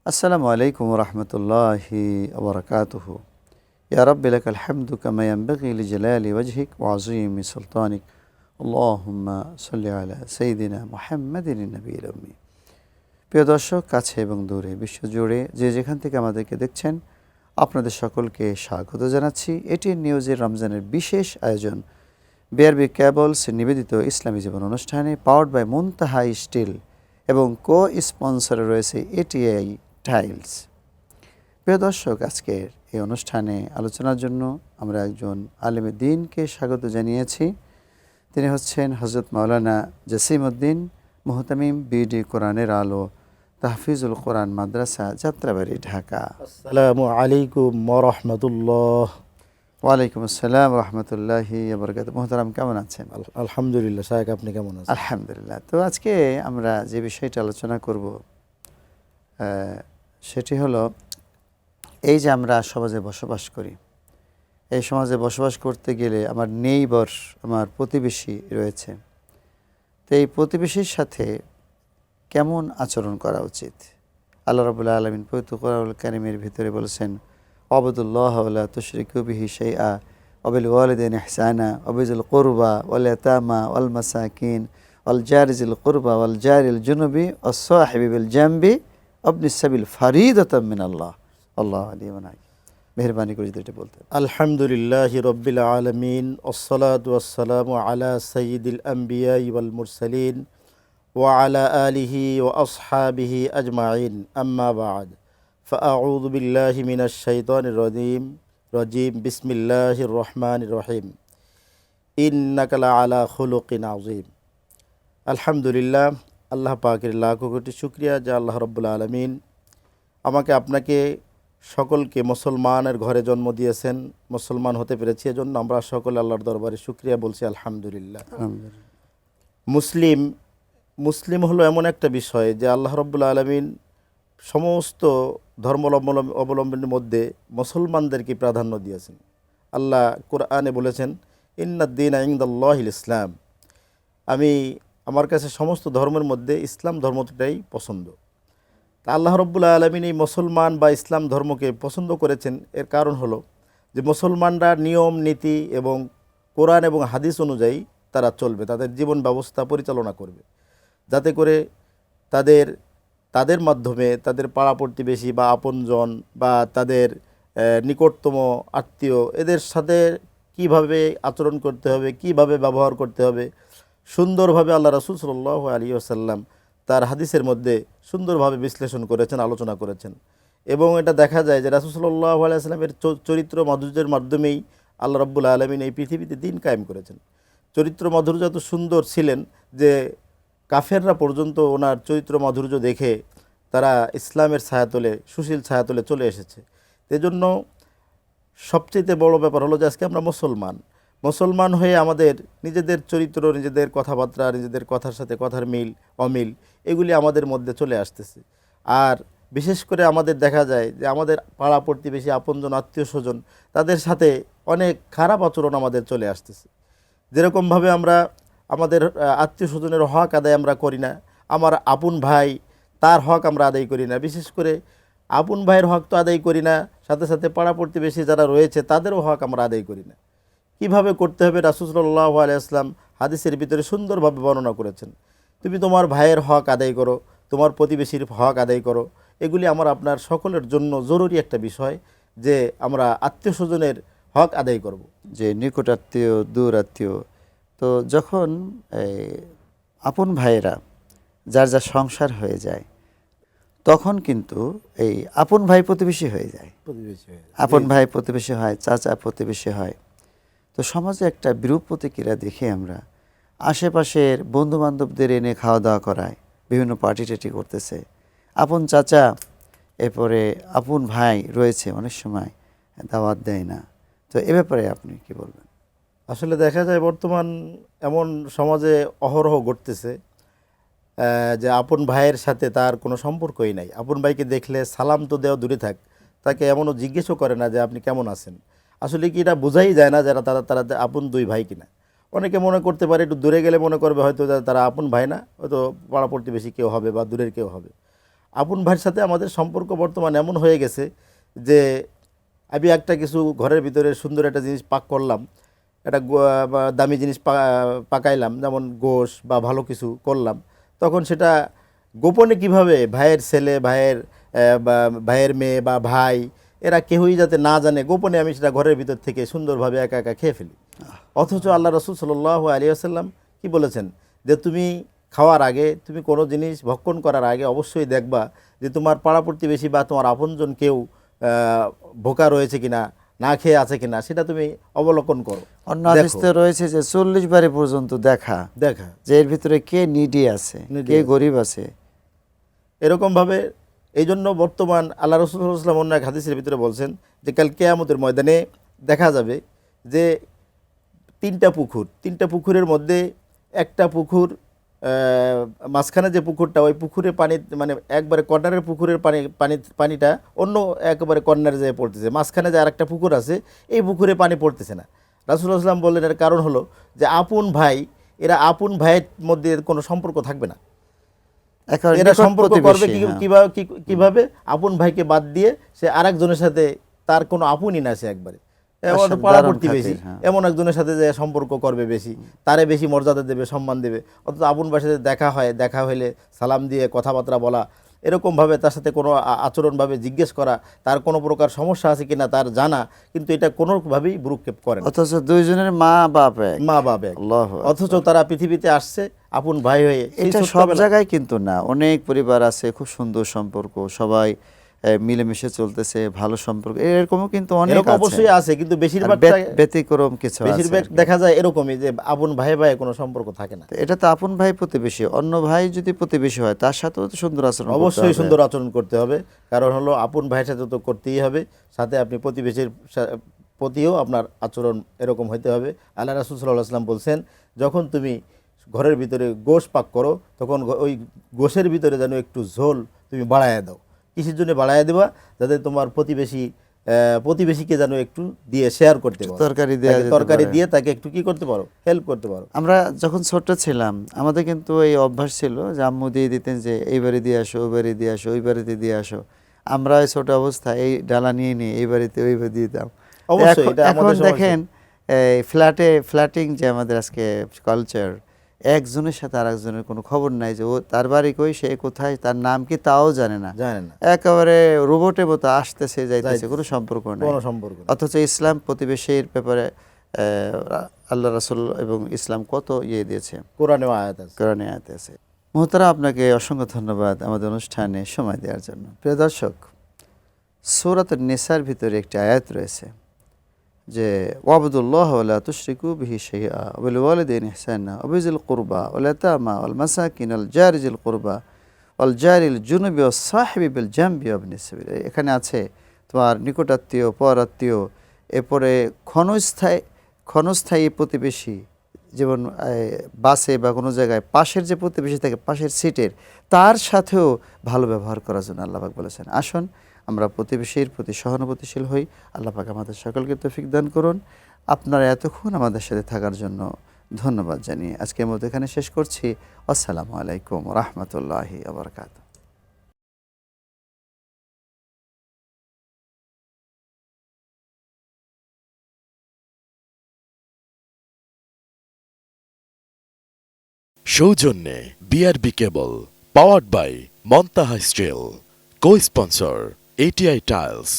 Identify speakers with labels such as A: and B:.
A: আসসালামু আলাইকুম রহমতুল্লাহি ওবরাকাতুহু। ইয়া রাব্বি লাকাল হামদু কামা ইয়ানবাগি লিজালালি ওয়াজহিক ওয়া আযীমি সুলতানিক। আল্লাহুম্মা সাল্লি আলা সাইয়্যিদিনা মুহাম্মাদিন নবিয়্যিল উম্মি। প্রিয় দর্শক, কাছে এবং দূরে বিশ্বজুড়ে যে যেখান থেকে আমাদেরকে দেখছেন, আপনাদের সকলকে স্বাগত জানাচ্ছি এটিএন নিউজের রমজানের বিশেষ আয়োজন বিআরবি কেবলস নিবেদিত ইসলামী জীবন অনুষ্ঠানে, পাওয়ার্ড বাই মুনতাহা স্টিল এবং স্পন্সরে রয়েছে এটিআই টাইলস। প্রিয় দর্শক, আজকের এই অনুষ্ঠানে আলোচনার জন্য আমরা একজন আলেমে দ্বীনকে স্বাগত জানিয়েছি। তিনি হচ্ছেন হযরত মাওলানা জসিমউদ্দিন মুহতামিম বিডি কোরআনের আলো তাহফিজুল কোরআন মাদ্রাসা, যাত্রাবাড়ি, ঢাকা।
B: আসসালামু আলাইকুম ওয়া রাহমাতুল্লাহ।
A: ওয়ালাইকুম আসসালাম রহমতুল্লাহি ওয়া বারাকাতুহু। মুহতারাম, কেমন আছেন?
B: আলহামদুলিল্লাহ। সাহেব, আপনি কেমন আছেন?
A: আলহামদুলিল্লাহ। তো আজকে আমরা যে বিষয়টা আলোচনা করব সেটি হলো, এই যে আমরা সমাজে বসবাস করি, এই সমাজে বসবাস করতে গেলে আমার নেইবার, আমার প্রতিবেশী রয়েছে, তো এই প্রতিবেশীর সাথে কেমন আচরণ করা উচিত? আল্লাহ রাব্বুল আলামিন পবিত্র কোরআনুল কারীমের ভিতরে বলেছেন, আবুদুল্লাহ ওয়ালা তুশরিকু বিহি শাইআ ওয়া বিল ওয়ালিদাইনি ইহসানা ওয়া বিযিল কুরবা ওয়াল ইয়াতামা ওয়াল মাসাকিন ওয়াল জারি যিল কুরবা ওয়াল জারিল জুনুবি ওয়াস সাহিবি বিল জামবি ওয়াবনিস সাবিল ফারিদাতাম মিনাল্লাহ আল্লাহু আলিয়্যুন হাকীম। মেহেরবানি করে যদি এটা বলতেন।
B: আলহামদুলিল্লাহি রাব্বিল আলামিন ওয়াসসালাতু ওয়াসসালামু আলা সাইয়্যিদিল আমবিয়া ওয়াল মুরসালিন ওয়া আলা আলিহি ওয়া আসহাবিহি আজমাইন, আম্মা বা'দ। ফাআউযু বিল্লাহি মিনাশ শাইতানির রাজীম। বিসমিল্লাহির রহমানির রহিম। ইন্নাকা লাআলা খুলুকিন আযীম। আলহামদুলিল্লাহ, আল্লাহ পাকের লাখো কোটি শুকরিয়া যে আল্লাহ রাব্বুল আলামিন আমাকে আপনাকে সকলকে মুসলমানের ঘরে জন্ম দিয়েছেন, মুসলমান হতে পেরেছি, এজন্য আমরা সকলে আল্লাহর দরবারে শুকরিয়া বলছি আলহামদুলিল্লাহ। মুসলিম হলো এমন একটা বিষয় যে আল্লাহ রাব্বুল আলামিন সমস্ত ধর্ম অবলম্বনের মধ্যে মুসলমানদেরকে প্রাধান্য দিয়েছেন। আল্লাহ কোরআনে বলেছেন, ইন্নাদ-দীনা ইনদাল্লাহিল ইসলাম। আমার কাছে সমস্ত ধর্মের মধ্যে ইসলাম ধর্মটাই পছন্দ। তা আল্লাহ রাব্বুল আলামিন এই মুসলমান বা ইসলাম ধর্মকে পছন্দ করেছেন, এর কারণ হলো যে মুসলমানরা নিয়ম নীতি এবং কোরআন এবং হাদিস অনুযায়ী তারা চলবে, তাদের জীবন ব্যবস্থা পরিচালনা করবে, যাতে করে তাদের মাধ্যমে তাদের পাড়া প্রতিবেশী বা আপনজন বা তাদের নিকটতম আত্মীয়, এদের সাথে কিভাবে আচরণ করতে হবে, কিভাবে ব্যবহার করতে হবে, সুন্দরভাবে আল্লাহ রাসূল সাল্লাল্লাহু আলাইহি ওয়াসাল্লাম তার হাদিসের মধ্যে সুন্দরভাবে বিশ্লেষণ করেছেন, আলোচনা করেছেন। এবং এটা দেখা যায় যে রাসূল সাল্লাল্লাহু আলাইহি ওয়াসাল্লামের চরিত্র মাধুর্যের মাধ্যমেই আল্লাহ রাব্বুল আলামিন এই পৃথিবীতে দিন কায়েম করেছেন। চরিত্র মাধুর্য এত সুন্দর ছিলেন যে কাফেররা পর্যন্ত ওনার চরিত্র মাধুর্য দেখে তারা ইসলামের ছায়াতলে, সুশীল ছায়াতলে চলে এসেছে। এজন্য সবচেয়ে বড় ব্যাপার হলো যে আজকে আমরা মুসলমান হয়ে আমাদের নিজেদের চরিত্র, নিজেদের কথাবার্তা, নিজেদের কথার সাথে কথার মিল অমিল, এগুলি আমাদের মধ্যে চলে আসতেছে। আর বিশেষ করে আমাদের দেখা যায় যে আমাদের পাড়া প্রতিবেশী, আপনজন, আত্মীয় স্বজন, তাদের সাথে অনেক খারাপ আচরণ আমাদের চলে আসতেছে। যেরকমভাবে আমরা আমাদের আত্মীয় স্বজনের হক আদায় আমরা করি না, আমার আপন ভাই তার হক আমরা আদায় করি না। বিশেষ করে আপন ভাইয়ের হক তো আদায় করি না, সাথে সাথে পাড়া প্রতিবেশী যারা রয়েছে তাদেরও হক আমরা আদায় করি না। কিভাবে করতে হবে রাসূল সাল্লাল্লাহু আলাইহি ওয়াসাল্লাম হাদিসের ভিতরে সুন্দরভাবে বর্ণনা করেছেন। তুমি তোমার ভাইয়ের হক আদায় করো, তোমার প্রতিবেশীর হক আদায় করো। এগুলি আপনার সকলের জন্য জরুরি একটা বিষয় যে আমরা আত্মীয় স্বজনের হক আদায় করব।
A: যে নিকট আত্মীয়, দূর আত্মীয়, তো যখন আপন ভাইয়েরা যার যার সংসার হয়ে যায়, তখন কিন্তু এই আপন ভাই প্রতিবেশী হয়ে যায়, আপন ভাই প্রতিবেশী হয়, চাচা প্রতিবেশী হয়। তো সমাজে একটা বিরূপ প্রতিক্রিয়া দেখে আমরা আশেপাশের বন্ধু বান্ধবদের এনে খাওয়া দাওয়া করায়, বিভিন্ন পার্টি টাটি করতেছে, আপন চাচা এরপরে আপন ভাই রয়েছে, অনেক সময় দাওয়াত দেয় না। তো এ ব্যাপারে আপনি কি বলবেন?
B: আসলে দেখা যায় বর্তমান এমন সমাজে অহরহ ঘটতেছে যে আপন ভাইয়ের সাথে তার কোনো সম্পর্কই নাই। আপন ভাইকে দেখলে সালাম তো দেওয়া দূরে থাক, তাকে এমনও জিজ্ঞেসও করে না যে আপনি কেমন আছেন। আসলে কি এটা বোঝাই যায় না যারা তারা আপন দুই ভাই কিনা। অনেকে মনে করতে পারে একটু দূরে গেলে মনে করবে হয়তো তারা আপন ভাই না, হয়তো পাড়া প্রতিবেশী কেউ হবে বা দূরের কেউ হবে। আপন ভাইয়ের সাথে আমাদের সম্পর্ক বর্তমানে এমন হয়ে গেছে যে আমি একটা কিছু ঘরের ভিতরে সুন্দর একটা জিনিস পাক করলাম, একটা বা দামি জিনিস পাকাইলাম, যেমন গোশ বা ভালো কিছু করলাম, তখন সেটা গোপনে কিভাবে ভাইয়ের ছেলে, বা ভাইয়ের মেয়ে বা ভাই, এরা কেউই যাতে না জানে, গোপনে আমি সেটা ঘরের ভিতর থেকে সুন্দরভাবে একা একা খেয়ে ফেলি। অথচ আল্লাহ রসুল সাল্লাল্লাহু আলাইহি ওয়াসাল্লাম কি বলেছেন, যে তুমি খাওয়ার আগে, তুমি কোনো জিনিস ভক্ষণ করার আগে অবশ্যই দেখবা যে তোমার পাড়া প্রতিবেশী বা তোমার আপনজন কেউ ভোকা রয়েছে কিনা, না খেয়ে আছে কিনা, সেটা তুমি অবলোকন করো।
A: অন্য হাদিসে রয়েছে যে 40 বারে পর্যন্ত দেখা
B: দেখা
A: যে এর ভিতরে কে নিডি আছে, কে গরিব আছে।
B: এরকমভাবে এই জন্য বর্তমান আল্লাহ রসুল সাল্লাল্লাহু আলাইহি ওয়াসাল্লাম অন্য এক হাদিসের ভিতরে বলছেন যে কাল কিয়ামতের ময়দানে দেখা যাবে যে তিনটা পুকুরের মধ্যে একটা পুকুর, মাঝখানে যে পুকুরটা, ওই পুকুরে পানি মানে একবারে কর্নারের পুকুরের পানিটা অন্য একেবারে কর্নারে যেয়ে পড়তেছে, মাঝখানে যে আরেকটা পুকুর আছে এই পুকুরে পানি পড়তেছে না। রাসূলুল্লাহ সাল্লাল্লাহু আলাইহি ওয়াসাল্লাম বললেন এর কারণ হলো যে আপন ভাই, এরা আপন ভাইয়ের মধ্যে কোনো সম্পর্ক থাকবে না। এরা সম্পর্ক করবে কিভাবে? আপন ভাইকে বাদ দিয়ে সে আরেকজনের সাথে, তার কোনো আপনই না, সে একবারে পাড়া প্রতিবেশী এমন একজনের সাথে যে সম্পর্ক করবে বেশি, তারে বেশি মর্যাদা দেবে, সম্মান দেবে। অথচ আপন ভাইয়ের সাথে দেখা হইলে সালাম দিয়ে কথাবার্তা বলা, এরকমভাবে তার সাথে কোনো আচরণভাবে জিজ্ঞেস করা, তার কোনো প্রকার সমস্যা আছে কিনা তার জানা, কিন্তু এটা কোনোভাবেই ভ্রুক্ষেপ করে না।
A: অথচ দুইজনের মা বাপ এক,
B: অথচ তারা পৃথিবীতে আসছে আপন ভাই হয়ে।
A: এটা সব জায়গায় কিন্তু না, অনেক পরিবার আছে খুব সুন্দর সম্পর্ক, সবাই মিলেমিশে চলতেছে, ভালো সম্পর্ক, এরকমও কিন্তু অনেক আছে,
B: অবশ্যই আছে, কিন্তু বেশিরভাগ
A: ব্যতিক্রম কিছু আছে।
B: বেশিরভাগ দেখা যায় এরকমই যে আপন ভাই কোনো সম্পর্ক থাকে না।
A: এটা তো আপন ভাই প্রতিবেশী, অন্য ভাই যদি প্রতিবেশী হয় তার সাথেও তো সুন্দর আচরণ,
B: অবশ্যই সুন্দর আচরণ করতে হবে। কারণ হলো আপন ভাইয়ের সাথে তো করতেই হবে, সাথে আপনি প্রতিবেশীর প্রতিও আপনার আচরণ এরকম হইতে হবে। আল্লাহ রাসূল সাল্লাল্লাহু আলাইহি ওয়াসাল্লাম বলছেন, যখন তুমি ঘরের ভিতরে গোশ পাক করো, তখন ওই গোশের ভিতরে যেন একটু ঝোল তুমি বাড়াইয়া দাও। কিসের জন্য বাড়াইয়া দেবা? যাতে তোমার প্রতিবেশীকে যেন একটু দিয়ে শেয়ার করতে পারো, তরকারি দিয়ে তাকে একটু কি করতে পারো, হেল্প করতে পারো।
A: আমরা যখন ছোট ছিলাম আমাদের কিন্তু এই অভ্যাস ছিল যে আম্মু দিয়ে দিতেন যে এই বাড়ি দিয়ে আসো, ওই বাড়ি দিয়ে আসো, ওই বাড়িতে দিয়ে আসো। আমরা এই ছোট অবস্থায় এই ডালা নিয়ে নিয়ে এই বাড়িতে ওই বাড়ি দিতাম। এখন দেখেন এই ফ্ল্যাটিং যে আমাদের আজকে কালচার, একজনের সাথে আরেকজনের কোনো খবর নাই যে ও তার বাড়ি কই, সে কোথায়, তার নাম কি তাও জানে না। একেবারে রোবটের মতো আসতেছে যাইতেছে, কোনো সম্পর্ক নাই। অথচ ইসলাম প্রতিবেশীর ব্যাপারে আল্লাহ রাসূল এবং ইসলাম কত দিয়েছে, কোরআনে আয়াত আছে। মুহতারাম, আপনাকে অসংখ্য ধন্যবাদ আমাদের অনুষ্ঠানে সময় দেওয়ার জন্য। প্রিয় দর্শক, সূরাত নিসার ভিতরে একটি আয়াত রয়েছে যে ওয়াবুদুল্লাহ ওয়ালা তুশরিকু বিহি শাইআ ওয়া বিল ওয়ালিদাইনি ইহসানা ওয়া বিযিল কুরবা ওয়াল ইয়াতামা ওয়াল মাসাকিন ওয়াল জারি যিল কুরবা ওয়াল জারিল জুনুবি ওয়াস সাহিবি বিল জামবি ওয়া ইবনিস সাবিল। এখানে আছে তোমার নিকটাত্মীয়, পরাত্মীয়, এরপরে ক্ষণস্থায়ী প্রতিবেশী, যেমন বাসে বা কোনো জায়গায় পাশের যে প্রতিবেশী থাকে পাশের সিটের, তার সাথেও ভালো ব্যবহার করার জন্য আল্লাহ পাক বলেছেন। আসুন আমরা প্রতিবেশীর প্রতি সহানুভূতিশীল হই। আল্লাহ পাক আমাদের সকলকে তৌফিক দান করুন। আপনারা এতক্ষণ আমাদের সাথে থাকার জন্য ধন্যবাদ জানিয়ে আজকের মতো এখানে শেষ করছি। আসসালামু আলাইকুম ওয়া রাহমাতুল্লাহি ওয়া বারাকাতুহু।
C: সৌজন্যে BRB cable, powered by Montaha steel, co sponsor ATI tiles.